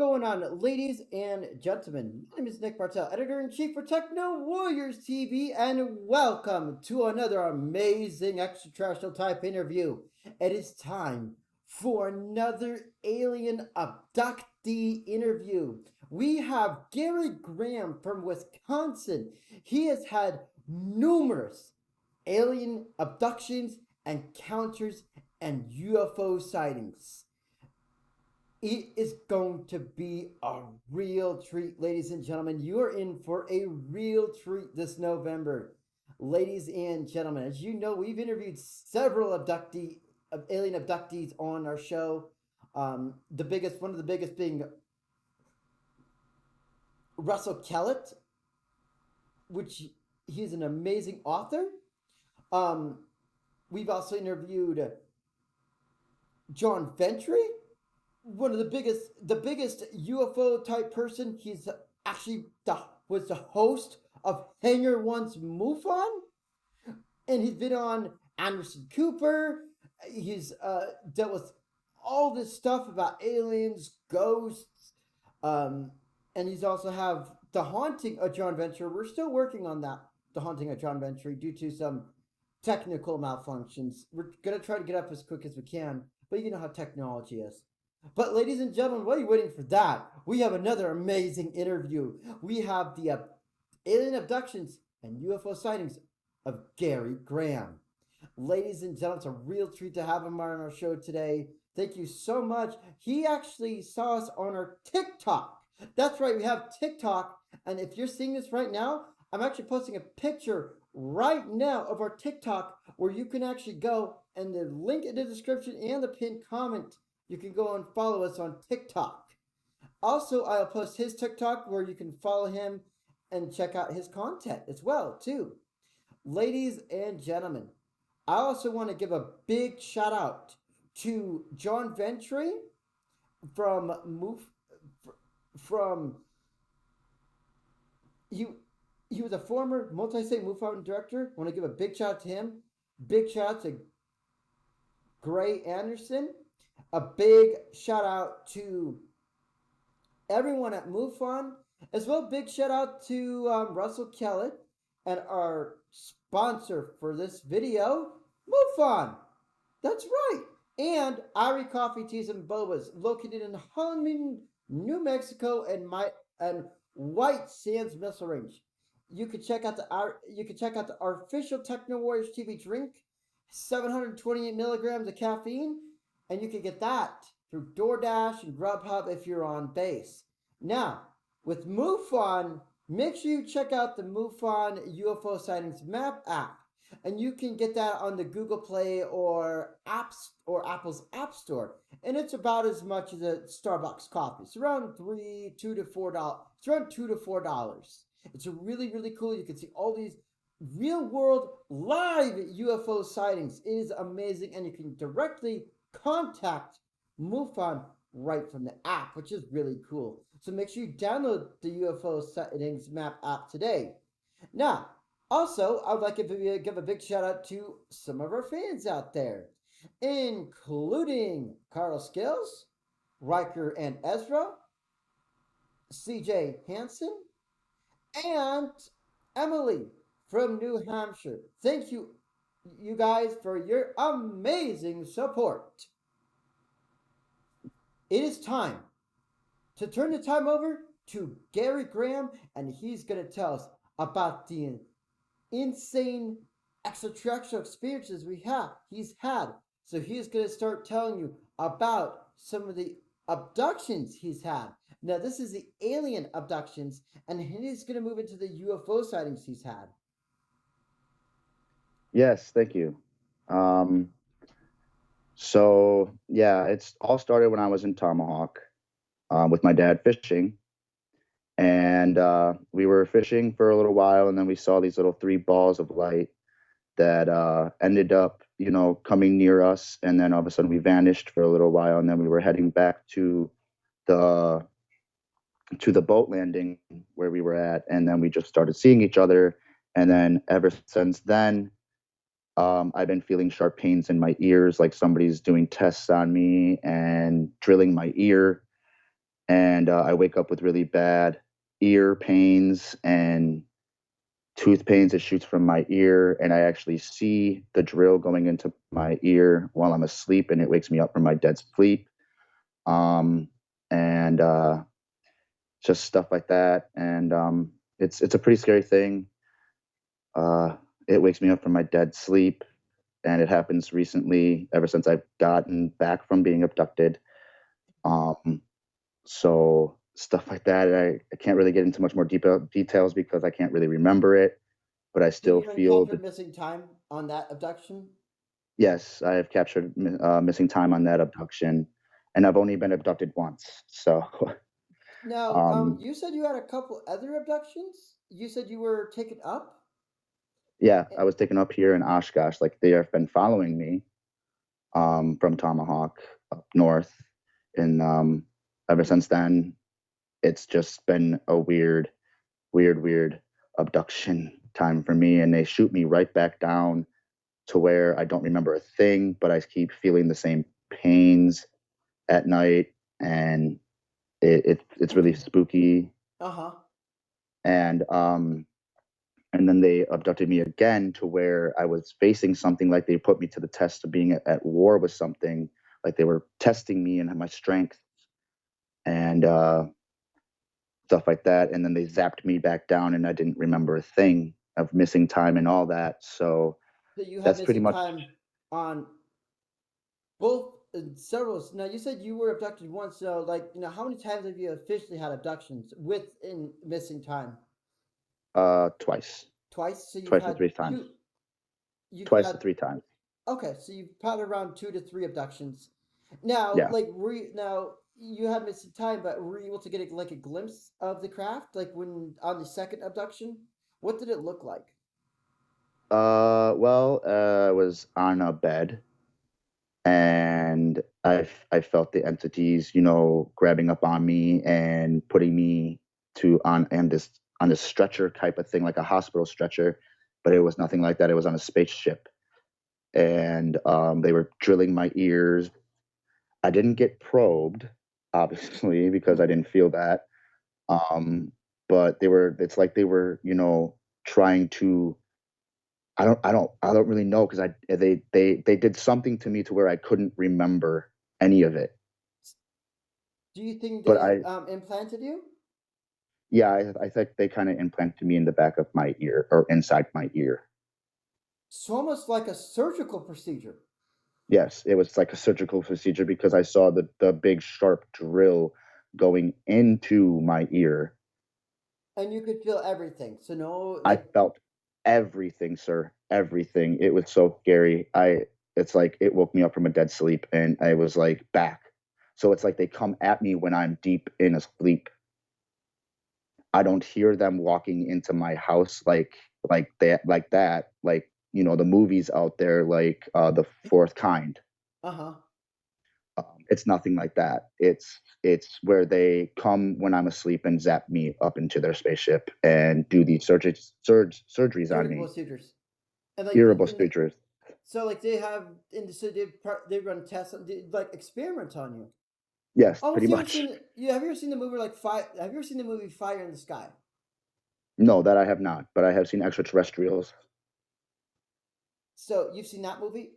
going on, ladies and gentlemen? My name is Nick Bartel, editor-in-chief for Techno Warriors TV, and welcome to another amazing extraterrestrial type interview. It is time for another alien abductee interview. We have Gary Graham from Wisconsin. He has had numerous alien abductions, encounters, and UFO sightings. It is going to be a real treat, ladies and gentlemen. You are in for a real treat this November. Ladies and gentlemen, as you know, we've interviewed several alien abductees on our show. One of the biggest being Russell Kellett, which he's an amazing author. Um, we've also interviewed John Ventry, one of the biggest UFO type person. He's actually was the host of Hangar One's MUFON, and he's been on Anderson Cooper. He's dealt with all this stuff about aliens, ghosts, and he's also have The Haunting of John Venture. We're still working on that, The Haunting of John Venture, due to some technical malfunctions. We're gonna try to get up as quick as we can, but you know how technology is. But ladies and gentlemen, while you're waiting for that, we have another amazing interview. We have the alien abductions and UFO sightings of Gary Graham. Ladies and gentlemen, it's a real treat to have him on our show today. Thank you so much. He actually saw us on our TikTok. That's right, we have TikTok. And if you're seeing this right now, I'm actually posting a picture right now of our TikTok where you can actually go, and the link in the description and the pinned comment, you can go and follow us on TikTok. Also, I'll post his TikTok where you can follow him and check out his content as well, too. Ladies and gentlemen, I also want to give a big shout out to John Ventry from from he was a former multi-state MUFON director. I want to give a big shout out to him. Big shout out to Gray Anderson. A big shout out to everyone at MUFON. As well, big shout out to Russell Kellett and our sponsor for this video, MUFON. That's right. And Irie Coffee Teas and Bobas, located in Holloman, New Mexico, and White Sands Missile Range. You can check out our official Techno Warriors TV drink, 728 milligrams of caffeine, and you can get that through DoorDash and Grubhub if you're on base. Now, with MUFON, make sure you check out the MUFON UFO Sightings Map app, and you can get that on the Google Play or Apple's App Store. And it's about as much as a Starbucks coffee. It's around $2 to $4. It's around $2 to $4. It's really, really cool. You can see all these real world live UFO sightings. It is amazing, and you can directly contact MUFON right from the app, which is really cool. So make sure you download the UFO Sightings Map app today. Now, also, I would like to give a big shout out to some of our fans out there, including Carl Skills, Riker and Ezra, CJ Hansen, and Emily from New Hampshire. Thank you, you guys, for your amazing support. It is time to turn the time over to Gary Graham, and he's going to tell us about the insane extraterrestrial experiences he's had. So he's going to start telling you about some of the abductions he's had. Now, this is the alien abductions, and he's going to move into the UFO sightings he's had. Yes, thank you. So yeah, it's all started when I was in Tomahawk with my dad fishing, and we were fishing for a little while, and then we saw these little three balls of light that ended up, coming near us, and then all of a sudden we vanished for a little while, and then we were heading back to the boat landing where we were at, and then we just started seeing each other, and then ever since then. I've been feeling sharp pains in my ears, like somebody's doing tests on me and drilling my ear. and I wake up with really bad ear pains and tooth pains. It shoots from my ear, and I actually see the drill going into my ear while I'm asleep, and it wakes me up from my dead sleep. Um, and just stuff like that, and it's a pretty scary thing. Uh, it wakes me up from my dead sleep, and it happens recently, ever since I've gotten back from being abducted. Um, so stuff like that, I can't really get into much more details because I can't really remember it, but I So still you've feel encountered that. missing time on that abduction? Yes, I have captured missing time on that abduction, and I've only been abducted once. So, Now, um, you said you had a couple other abductions. You said you were taken up. yeah, Eh, I was taken up here in Oshkosh. Like they have been following me from Tomahawk up north, and ever since then, it's just been a weird abduction time for me. And they shoot me right back down to where I don't remember a thing, but I keep feeling the same pains at night, and it's really spooky. Uh huh. And and then they abducted me again to where I was facing something, like they put me to the test of being at war with something, like they were testing me and my strength and stuff like that. And then they zapped me back down, and I didn't remember a thing of missing time and all that. So So you had that's pretty missing much. time on both several. Now you said you were abducted once. So, like, how many times have you officially had abductions within missing time? Twice, Twice. So you've twice to had three times, two. You've twice to had three times. Okay, so you've had around 2 to 3 abductions. Now, Yeah. like, now you had missing time, but were you able to get like a glimpse of the craft, like when on the second abduction? What did it look like? Well, I was on a bed, and I felt the entities, grabbing up on me and putting me to on this stretcher type of thing, like a hospital stretcher, but it was nothing like that. It was on a spaceship, and they were drilling my ears. I didn't get probed, obviously, because I didn't feel that. Um, but it's like they were, trying to. I don't really know because they did something to me to where I couldn't remember any of it. Do you think But they implanted you? yeah, I think they kind of implanted me in the back of my ear or inside my ear. It's almost like a surgical procedure, Yes, it was like a surgical procedure because I saw the big sharp drill going into my ear. and you could feel everything. So no, I like, felt everything, sir, everything. It was so scary. It's like it woke me up from a dead sleep, and I was like back. So it's like they come at me when I'm deep in a sleep. I don't hear them walking into my house like the movies out there, like the fourth kind. uh huh. It's nothing like that. It's where they come when I'm asleep and zap me up into their spaceship and do these surgeries on Surgical me. procedures, and like, Irritable surgeries. so like they have in the so they run tests, they, like experiments on you. Yes, pretty Almost, you ever much. seen? You have you ever seen the movie like Fire? Have you ever seen the movie Fire in the Sky? No, that I have not, but I have seen extraterrestrials. So you've seen that movie.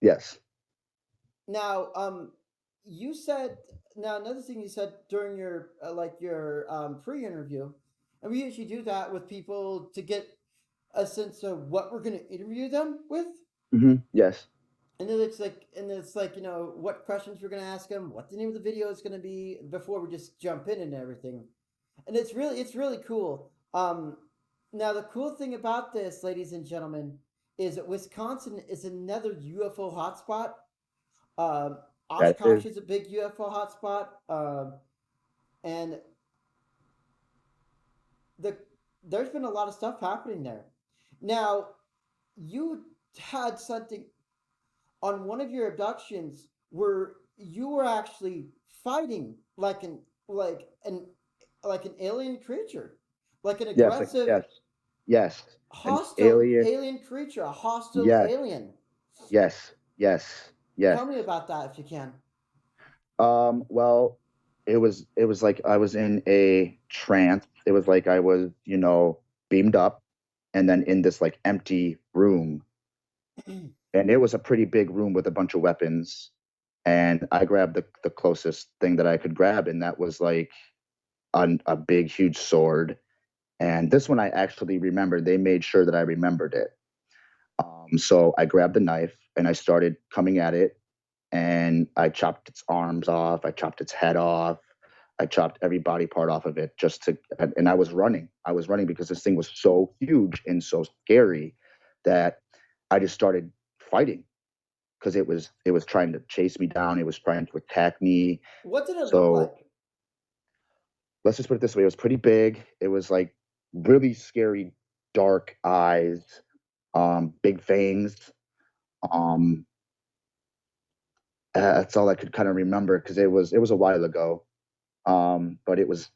Yes. Now, you said now another thing you said during your like your pre-interview, and we usually do that with people to get a sense of what we're going to interview them with, Yes. and it's like what questions we're going to ask them, what the name of the video is going to be before we just jump in and everything, and it's really cool. Now the cool thing about this, ladies and gentlemen, is that Wisconsin is another UFO hotspot. Um, That Oshkosh is. is a big UFO hotspot, and the there's been a lot of stuff happening there. Now, you had something on one of your abductions where you were actually fighting like an like an alien creature, like an Yes. aggressive, Yes. Yes. An hostile alien. alien creature, a hostile Yes. alien. Yes. Yes. Yes. Tell me about that if you can. Well, it was like I was in a trance. It was like I was, beamed up and then in this like empty room. And it was a pretty big room with a bunch of weapons. And I grabbed the closest thing that I could grab, and that was like a big, huge sword. And this one I actually remembered. They made sure that I remembered it. So I grabbed the knife and I started coming at it, and I chopped its arms off. I chopped its head off. I chopped every body part off of it just to, and I was running. I was running because this thing was so huge and so scary that I just started fighting because it was trying to chase me down. It was trying to attack me. What did it look So like? let's just put it this way: it was pretty big. It was like really scary, dark eyes, big fangs. Um, that's all I could kind of remember because it was a while ago. But it was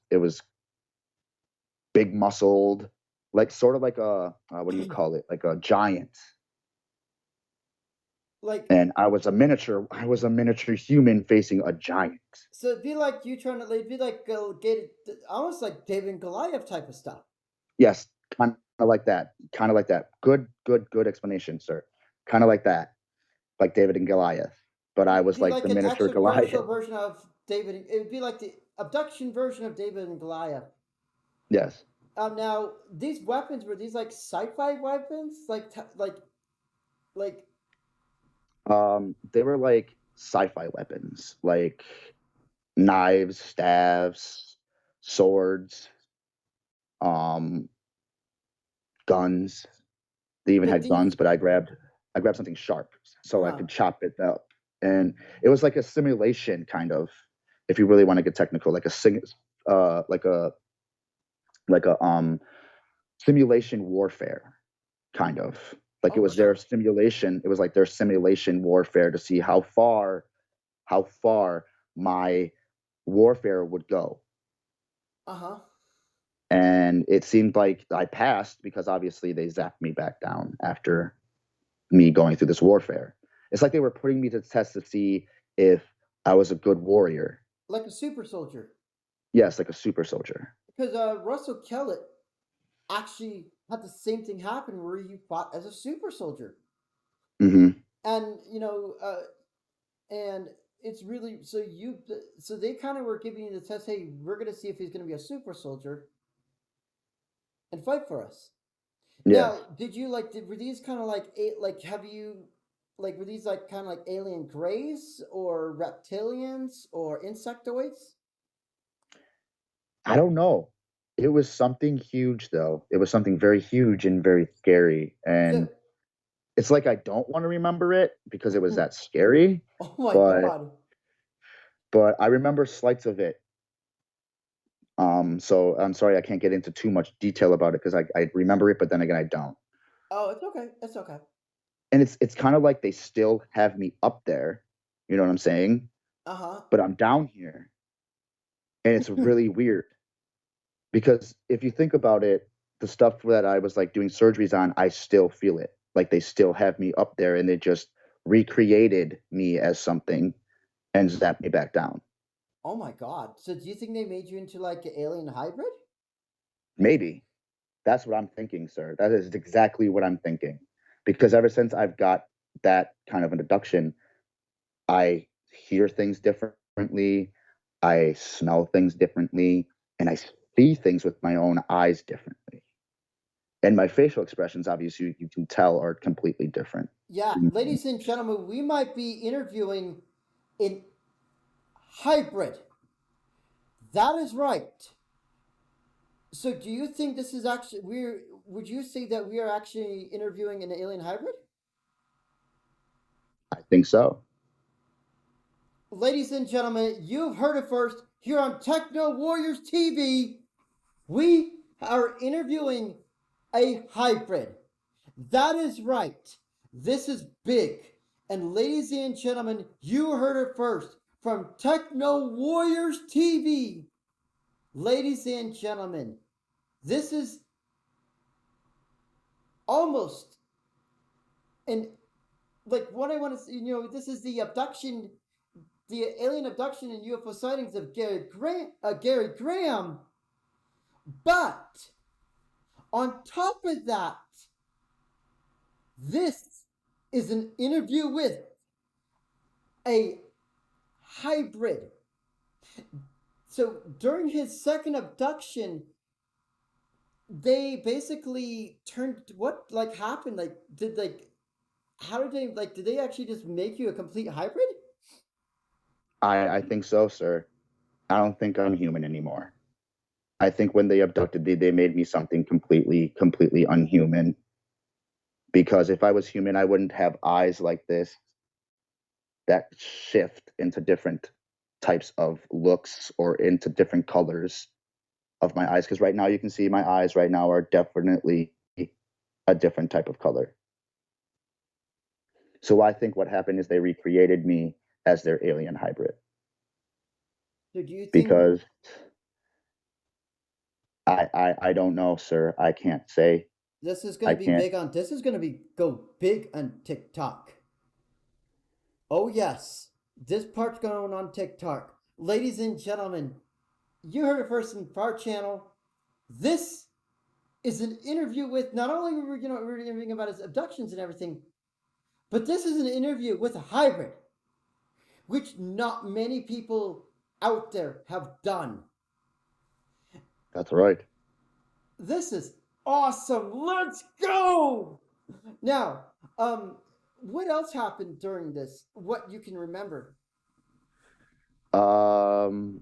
big muscled, like sort of like a what do you call it? Like a giant. Like, And I was a miniature human facing a giant. so it'd be like you trying to, it'd be like almost like David and Goliath type of stuff. Yes, kind of like that. Kind of like that. Good, good, good explanation, sir. Kind of like that, like David and Goliath. But I It'd was be like like the an miniature extraterrestrial Goliath. version of David. It would be like the abduction version of David and Goliath. Yes. Now these weapons were these like sci-fi weapons, like They were like sci-fi weapons, like knives, staves, swords, um, guns. They even like had these. guns, but I grabbed something sharp so I Uh, could chop it up. And it was like a simulation kind of, if you really want to get technical, like a sing like a simulation warfare kind of. Like it oh was wow. their simulation, it was like their simulation warfare to see how far my warfare would go. Uh huh. And it seemed like I passed because obviously they zapped me back down after me going through this warfare. It's like they were putting me to the test to see if I was a good warrior. Like a super soldier. Yes, like a super soldier. Because Russell Kellett actually had the same thing happen where he fought as a super soldier, Hmm. and and it's really so they kind of were giving you the test. Hey, we're gonna see if he's gonna be a super soldier and fight for us. Yes. Now, did you were these kind of like have you like were these like kind of like alien grays or reptilians or insectoids? I don't know. It was something huge, though. It was something very huge and very scary. So, And it's like I don't want to remember it because it was that scary, oh my but god. I remember slights of it. So I'm sorry I can't get into too much detail about it because I remember it, but then again I don't. Oh, it's okay. It's okay. And it's kind of like they still have me up there. You know what I'm saying? Uh huh. But I'm down here, and it's really weird because if you think about it, the stuff that I was like doing surgeries on, I still feel it. Like they still have me up there, and they just recreated me as something and zapped me back down. Oh my god. So do you think they made you into like an alien hybrid? Maybe that's what I'm thinking, sir. That is exactly what I'm thinking. Because ever since I've got that kind of an abduction, I hear things differently, I smell things differently, and I see things with my own eyes differently. And my facial expressions, obviously, you can tell are completely different. Yeah, ladies and gentlemen, we might be interviewing an hybrid. That is right. So do you think this is actually we're would you say that we are actually interviewing an alien hybrid? I think so. Ladies and gentlemen, you've heard it first here on Techno Warriors TV. We are interviewing a hybrid. That is right. This is big. And ladies and gentlemen, you heard it first from Techno Warriors TV. Ladies and gentlemen, this is almost and like what I want to say, this is the abduction the alien abduction and UFO sightings of Gary Graham. But on top of that, this is an interview with a hybrid. So during his second abduction, they basically turned what like happened? Like did like how did they like did they actually just make you a complete hybrid? I think so, sir. I don't think I'm human anymore. I think when they abducted me, they made me something completely unhuman. Because if I was human, I wouldn't have eyes like this that shift into different types of looks or into different colors of my eyes. Because right now, you can see my eyes right now are definitely a different type of color. So I think what happened is they recreated me as their alien hybrid. So do you think Because I don't know, sir. I can't say. this is going I to be can't. big on this is going to be go big on TikTok? Oh yes, this part's going on TikTok. Ladies and gentlemen, you heard it first in our channel. This is an interview with not only we're interviewing about his abductions and everything, but this is an interview with a hybrid, which not many people out there have done. That's right. This is awesome. Let's go. Now, what else happened during this? What you can remember? Um,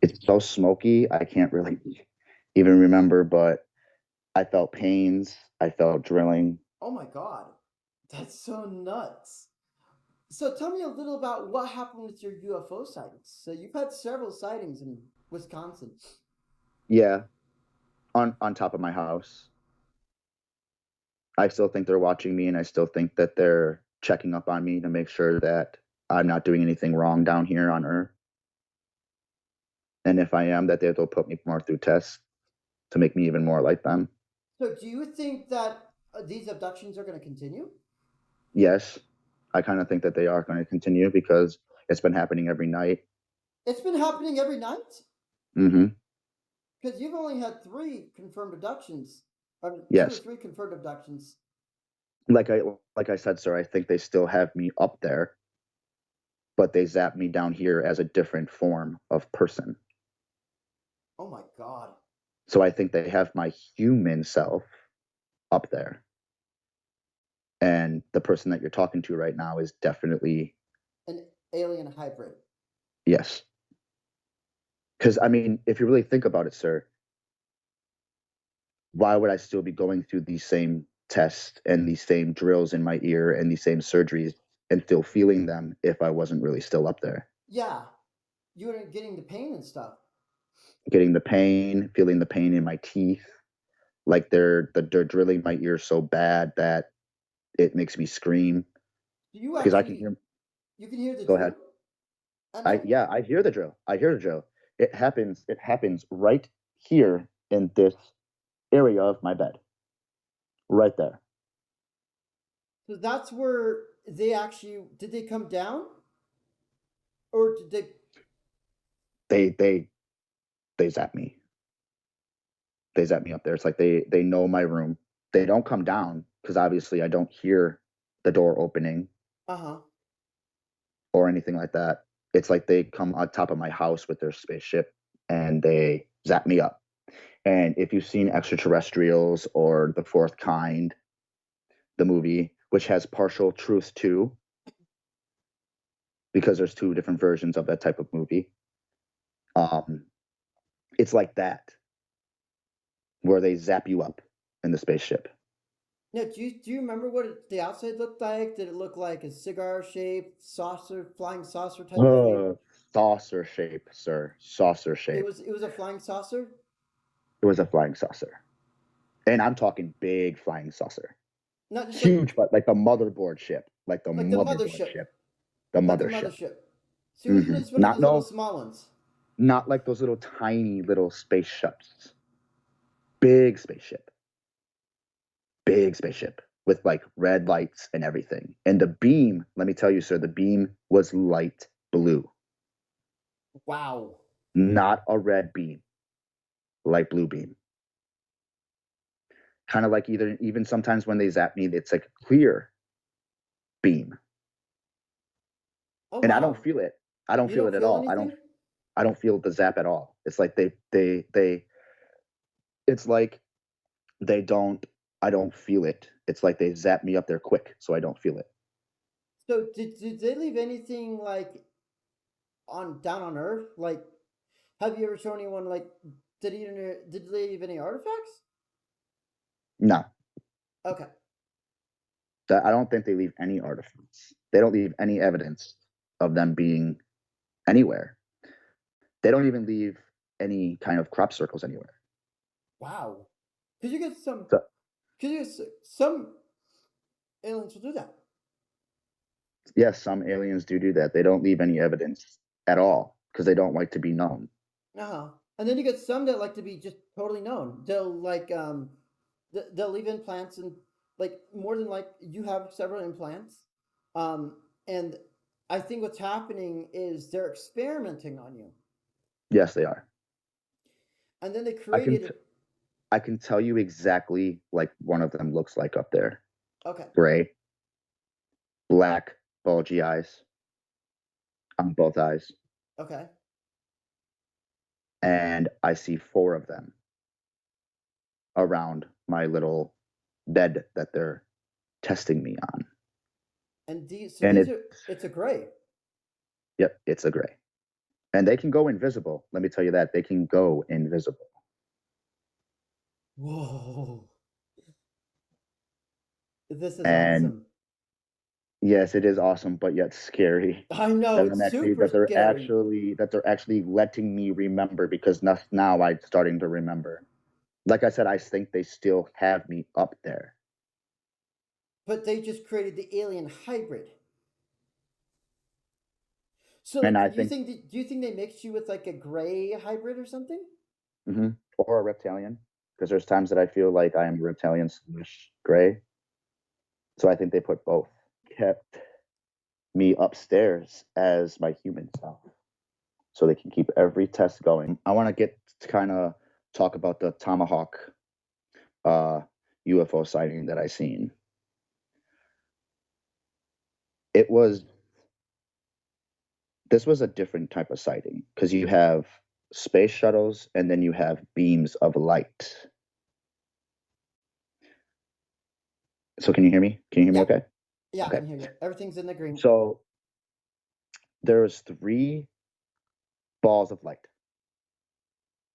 it's so smoky. I can't really even remember, but I felt pains. I felt drilling. Oh my god, that's so nuts. So tell me a little about what happened with your UFO sightings. So you've had several sightings in Wisconsin. Yeah, on top of my house. I still think they're watching me, and I still think that they're checking up on me to make sure that I'm not doing anything wrong down here on Earth. And if I am, that they'll put me more through tests to make me even more like them. So do you think that these abductions are going to continue? Yes, I kind of think that they are going to continue because it's been happening every night. It's been happening every night Mm-hmm. because you've only had three confirmed abductions, two or Yes, three confirmed abductions. like I said, sir. I think they still have me up there, but they zap me down here as a different form of person. Oh my god. So I think they have my human self up there, and the person that you're talking to right now is definitely An alien hybrid. yes. Because I mean, if you really think about it, sir, why would I still be going through these same tests and these same drills in my ear and these same surgeries and still feeling them if I wasn't really still up there? Yeah, you were getting the pain and stuff. Getting the pain, feeling the pain in my teeth, like they're drilling my ear so bad that it makes me scream Do you because I can actually hear. you can hear the Go ahead. drill at night? I hear the drill. I hear the drill. It happens. It happens right here in this area of my bed, right there. So that's where they actually did they come down or did they? They they they zap me. They zap me up there. It's like they know my room. They don't come down because obviously I don't hear the door opening Uh huh. or anything like that. It's like they come on top of my house with their spaceship and they zap me up. And if you've seen Extraterrestrials or The Fourth Kind, the movie, which has partial truth too, because there's two different versions of that type of movie. Um, it's like that, where they zap you up in the spaceship. Now, do you remember what the outside looked like? Did it look like a cigar shaped saucer, flying saucer type of thing? Saucer shape, sir. Saucer It shape. was it was a flying saucer, It was a flying saucer. And I'm talking big flying saucer. not just Huge, but like the motherboard ship. Like the like the motherboard mothership, ship. The like a mothership. mothership. So it wasn't just one of Not those little no, small ones. not like those little tiny little spaceships. Big spaceship. Big spaceship. with like red lights and everything. And the beam, let me tell you, sir, the beam was light blue, Wow. not a red beam, light blue beam. Kind of like even sometimes when they zap me, it's like a clear beam. Oh And I don't wow. feel it. I don't You feel don't it at feel all. anything? I don't feel the zap at all. It's like they it's like they don't I don't feel it. It's like they zap me up there quick, so I don't feel it. So did they leave anything like on down on Earth? Like, have you ever shown anyone like did they leave any artifacts? No. Okay. I don't think they leave any artifacts. They don't leave any evidence of them being anywhere. They don't even leave any kind of crop circles anywhere. Wow. Because you get some. So Because you get some aliens will do that. yes, some aliens do that. They don't leave any evidence at all because they don't like to be known. Uh huh. And then you get some that like to be just totally known. They'll like they'll leave implants and like more than like you have several implants, and I think what's happening is they're experimenting on you, Yes, they are. and then they I can created. I can tell you exactly like one of them looks like up there. Okay. Gray, black, bulgy eyes on both eyes, Okay. and I see four of them around my little bed that they're testing me on. And these so And these it are it's a gray. yep, it's a gray. And they can go invisible. Let me tell you that. They can go invisible. Whoa. This is And awesome. yes, it is awesome, but yet scary. I know That it's I'm actually super scary. that they're actually letting me remember because now I'm starting to remember. Like I said, I think they still have me up there. But they just created the alien hybrid. So And like, I think do you think they mixed you with like a gray hybrid or something? or a reptilian, because there's times that I feel like I am reptilian slash gray. So I think they put both. Kept me upstairs as my human self. So they can keep every test going. I want to get to kind of talk about the Tomahawk uh, UFO sighting that I seen. It was this was a different type of sighting because you have space shuttles and then you have beams of light. So can you hear me? Can you hear me Yeah, okay? yeah, I Okay. can hear you. Everything's in the green. So there was three balls of light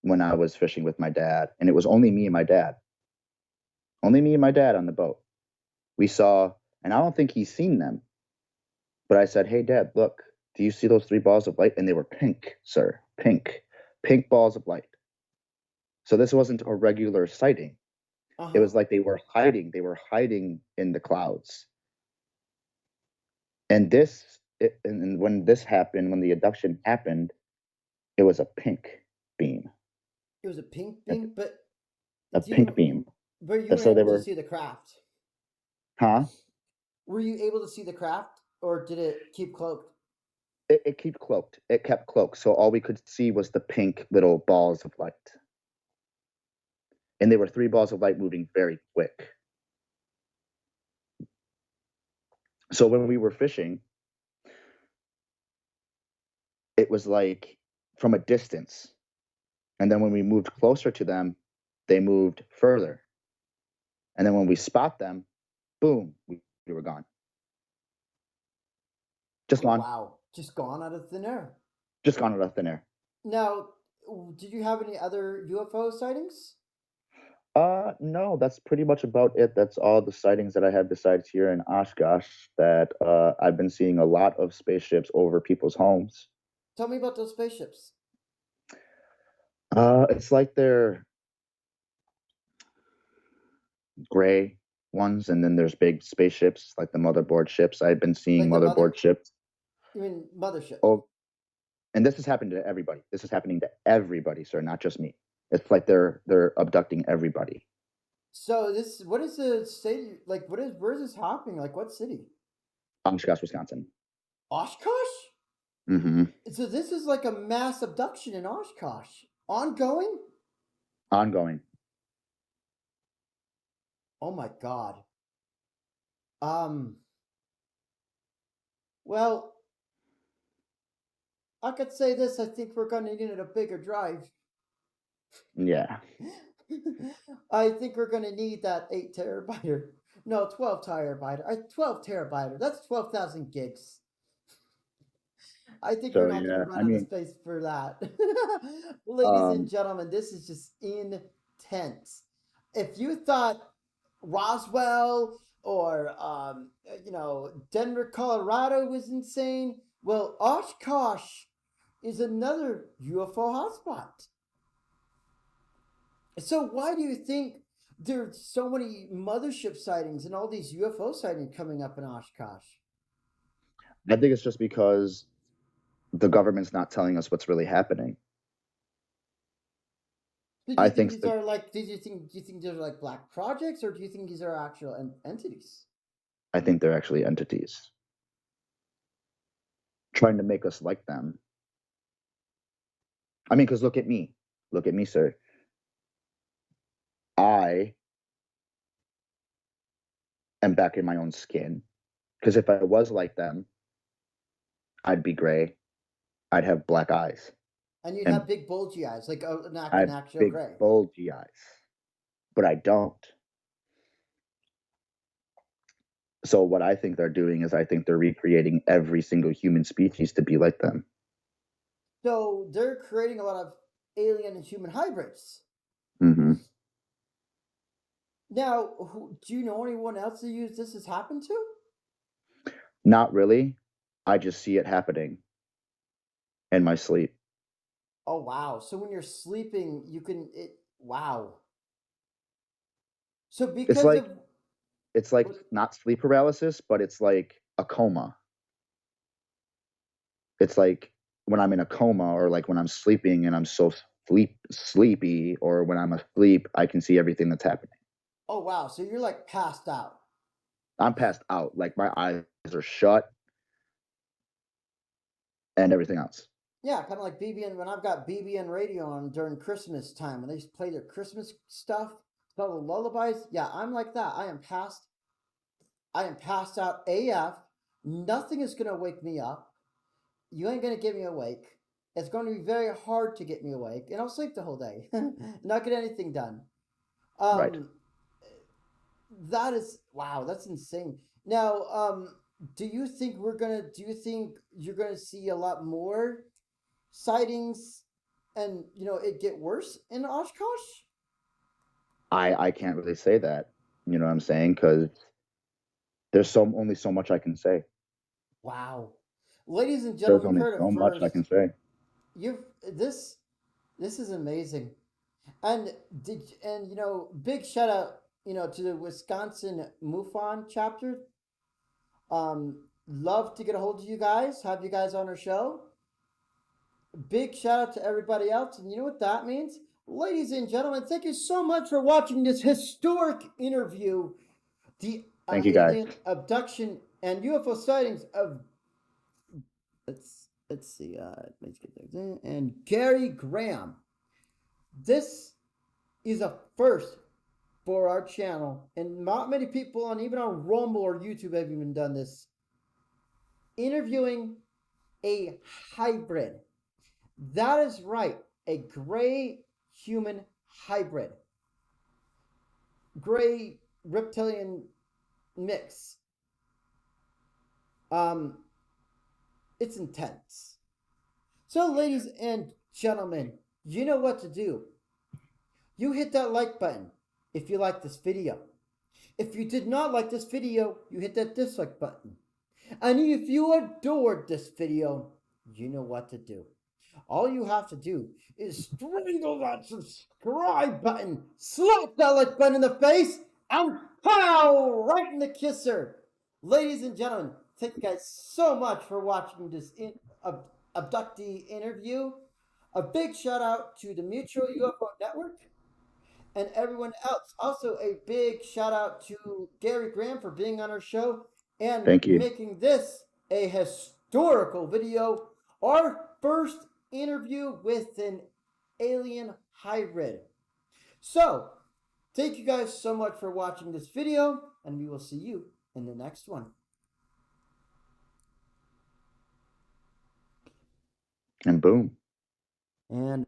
when I was fishing with my dad, and it was only me and my dad. Only me and my dad on the boat. We saw, and I don't think he's seen them, but I said, "Hey, Dad, look, do you see those three balls of light?" And they were pink, sir, pink balls of light. So this wasn't a regular sighting. Uh It huh. was like they were hiding. They were hiding in the clouds. And when this happened, when the abduction happened, it was a pink beam, It was a pink a, beam, but a do pink you beam. were you And were so they able to were, see the craft? huh? Were you able to see the craft, or did it keep cloaked? It kept cloaked. It kept cloaked. So all we could see was the pink little balls of light. And they were three balls of light moving very quick. So when we were fishing, it was like from a distance. And then when we moved closer to them, they moved further. And then when we spot them, boom, we were gone. Just Oh gone. wow, just gone out of thin air. Just gone out of thin air. Now, did you have any other UFO sightings? No, that's pretty much about it. That's all the sightings that I have besides here in Oshkosh that I've been seeing a lot of spaceships over people's homes. Tell me about those spaceships. It's like they're gray ones, and then there's big spaceships like the motherboard ships. I've been seeing Like the motherboard mother, ships. you mean mothership? Oh, and this has happened to everybody. This is happening to everybody, sir, not just me. It's like they're abducting everybody. So this, what is the state like? Where is this happening? Like, what city? Oshkosh, Wisconsin. Oshkosh. Hmm. So this is like a mass abduction in Oshkosh, ongoing. Ongoing. Oh my god. Um. Well, I could say this. I think we're gonna need a bigger drive. Yeah. I think we're gonna need that 8 terabyte. No, 12 terabyte. 12 terabyte. That's 12,000 gigs. I think we're So not going to yeah, run I out of mean, space for that. Ladies and um, gentlemen, this is just intense. If you thought Roswell or Denver, Colorado was insane, well, Oshkosh is another UFO hotspot. So why do you think there's so many mothership sightings and all these UFO sightings coming up in Oshkosh? I think it's just because the government's not telling us what's really happening. So do you I think think these that are like? Do you think these are like black projects, or do you think these are actual entities? I think they're actually entities trying to make us like them. I mean, because look at me, sir. I am back in my own skin. Because if I was like them, I'd be gray. I'd have black eyes, And you'd and have big bulgy eyes, like I an have actual big gray. bulgy eyes. But I don't. So what I think they're doing is I think they're recreating every single human species to be like them. So they're creating a lot of alien and human hybrids. Hmm. Now, do you know anyone else that this has happened to? Not really. I just see it happening in my sleep. Oh wow! So when you're sleeping, you can it. Wow. So It's because like of it's like not sleep paralysis, but it's like a coma. It's like when I'm in a coma or like when I'm sleeping and I'm so sleepy or when I'm asleep, I can see everything that's happening. oh wow, so you're like passed out. I'm passed out, like my eyes are shut and everything else. Yeah, kind of like BBN when I've got BBN radio on during Christmas time when they play their Christmas stuff, all the lullabies. Yeah, I'm like that. I am passed out AF. Nothing is gonna wake me up. You ain't gonna get me awake. It's going to be very hard to get me awake, and I'll sleep the whole day, not get anything done. Right. Um, that is wow. That's insane. Now, do you think we're gonna? Do you think you're gonna see a lot more sightings, and it get worse in Oshkosh? I can't really say that. You know what I'm saying? Because there's only so much I can say. Wow, ladies and There's gentlemen, you only heard it so much I can first. say. You've this is amazing, and big shout out to the Wisconsin MUFON chapter. Love to get a hold of you guys, have you guys on our show. Big shout out to everybody else, and you know what that means, ladies and gentlemen. Thank you so much for watching this historic interview, the Thank you guys. alien abduction and UFO sightings of let's see, let's get there. And Gary Graham. This is a first for our channel, and not many people on even on Rumble or YouTube have even done this. Interviewing a hybrid. That is right, a gray human hybrid, gray reptilian mix. Um, it's intense. So, ladies and gentlemen, you know what to do. You hit that like button if you like this video. If you did not like this video, you hit that dislike button. And if you adored this video, you know what to do. All you have to do is strangle that subscribe button, slap that like button in the face, and pow! Right in the kisser. Ladies and gentlemen, thank you guys so much for watching this abductee interview. A big shout out to the Mutual UFO Network and everyone else. Also, a big shout out to Gary Graham for being on our show and Thank you. making this a historical video. Our first interview with an alien hybrid. So, thank you guys so much for watching this video, and we will see you in the next one. And boom. And